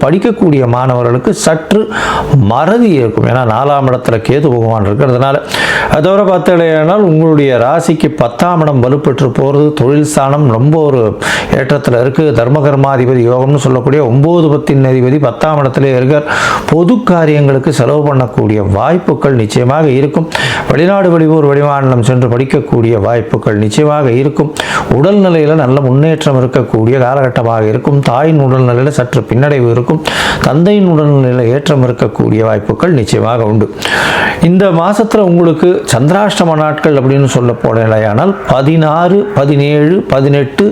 படிக்கக்கூடிய மாணவர்களுக்கு சற்று மறதி இருக்கும். ஏன்னா 4ஆம் இடத்துல கேது பகவான் இருக்கிறதுனால. அதோட பார்த்தீங்கன்னா உங்களுடைய ராசிக்கு 10ஆம் இடம் வலுப்பெற்று போகிறது. தொழில் ஸ்தானம் ரொம்ப ஒரு ஏற்றத்தில் இருக்குது. தர்மகர்மாதிபதி யோகம்னு சொல்லக்கூடிய 9 10 அதிபதி 10ஆம் இடத்திலே இருக்கார். பொது காரியங்களுக்கு செலவு பண்ணக்கூடிய வாய்ப்புகள் நிச்சயமாக இருக்கும். வெளிநாடு வெளியூர் வெளிமாநிலம் சென்று படிக்கக்கூடிய வாய்ப்புகள் நிச்சயமாக இருக்கும். உடல்நிலையில் நல்ல முன்னேற்றம் இருக்கக்கூடிய காலகட்டமாக இருக்கும். தாயின் உடல்நிலையில் சற்று பின்னடைவு இருக்கும். தந்தையின் உடல்நிலையில் ஏற்றம் இருக்கக்கூடிய வாய்ப்புகள் நிச்சயமாக உண்டு. இந்த மாதத்தில் உங்களுக்கு சந்திராஷ்டம நாட்கள் அப்படின்னு சொல்ல போனால் 16 17 18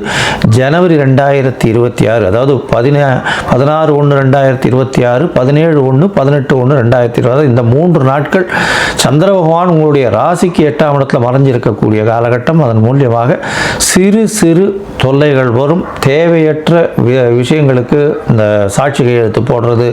ஜனவரி 2026, அதாவது 16/1/2026, 17/1, 18/1/2020, இந்த 3 நாட்கள் சந்திர பகவான் உங்களுடைய ராசிக்கு 8ஆம் இடத்துல மறைஞ்சிருக்கக்கூடிய காலகட்டம். அதன் மூலியமாக சிறு சிறு தொல்லைகள் வரும். தேவையற்ற விஷயங்களுக்கு இந்த சாட்சி கையெழுத்து போடுறது,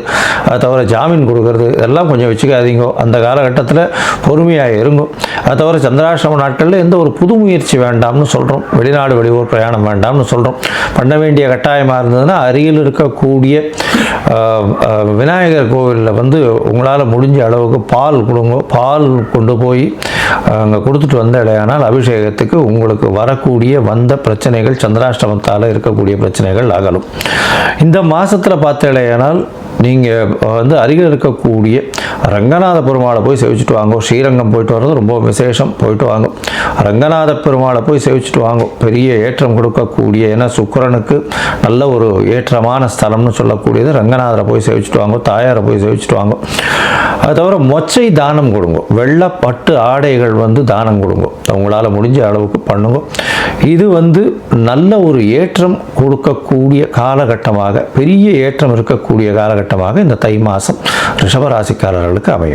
அதை தவிர ஜாமீன் கொடுக்கறது, இதெல்லாம் கொஞ்சம் வச்சுக்காதீங்க. அந்த காலகட்டத்தில் பொறுமையாக இருங்க. அதை தவிர சந்திராஷ்டம நாட்களில் எந்த ஒரு புது முயற்சி வேண்டாம்னு சொல்கிறோம். வெளிநாடு வெளியூர் பிரயாணம் வேண்டாம்னு சொல்கிறோம். பண்ண வேண்டிய கட்டாயமாக இருந்ததுன்னா அருகில் இருக்கக்கூடிய விநாயகர் கோவிலில் உங்களால் முடிஞ்ச அளவுக்கு பால் கொடுங்க. பால் கொண்டு போய் அங்கே கொடுத்துட்டு வந்த இல்லையானால் அபிஷேகத்துக்கு உங்களுக்கு வரக்கூடிய வந்த பிரச்சனைகள், சந்திராஷ்டமத்தால் இருக்கக்கூடிய பிரச்சனைகள் அகலும். இந்த மாதத்தில் பார்த்தீங்களேனால் நீங்கள் அருகில் இருக்கக்கூடிய ரங்கநாத பெருமாளை போய் சேவிச்சுட்டு வாங்க. ஸ்ரீரங்கம் போயிட்டு வர்றது ரொம்ப விசேஷம். போயிட்டு வாங்க. ரங்கநாத பெருமாளை போய் சேவிச்சுட்டு வாங்க. பெரிய ஏற்றம் கொடுக்கக்கூடிய, ஏன்னா சுக்கிரனுக்கு நல்ல ஒரு ஏற்றமான ஸ்தலம்னு சொல்லக்கூடியது. ரங்கநாதரை போய் சேவிச்சுட்டு வாங்க. தாயாரை போய் சேவிச்சுட்டு வாங்க. அது தவிர மொச்சை தானம் கொடுங்க. வெள்ளப்பட்டு ஆடைகள் தானம் கொடுங்க. உங்களால் முடிஞ்ச அளவுக்கு பண்ணுங்க. இது நல்ல ஒரு ஏற்றம் கொடுக்கக்கூடிய காலகட்டமாக, பெரிய ஏற்றம் இருக்கக்கூடிய காலகட்டமாக இந்த தை மாதம் ரிஷபராசிக்காரர்களுக்கு அமையும்.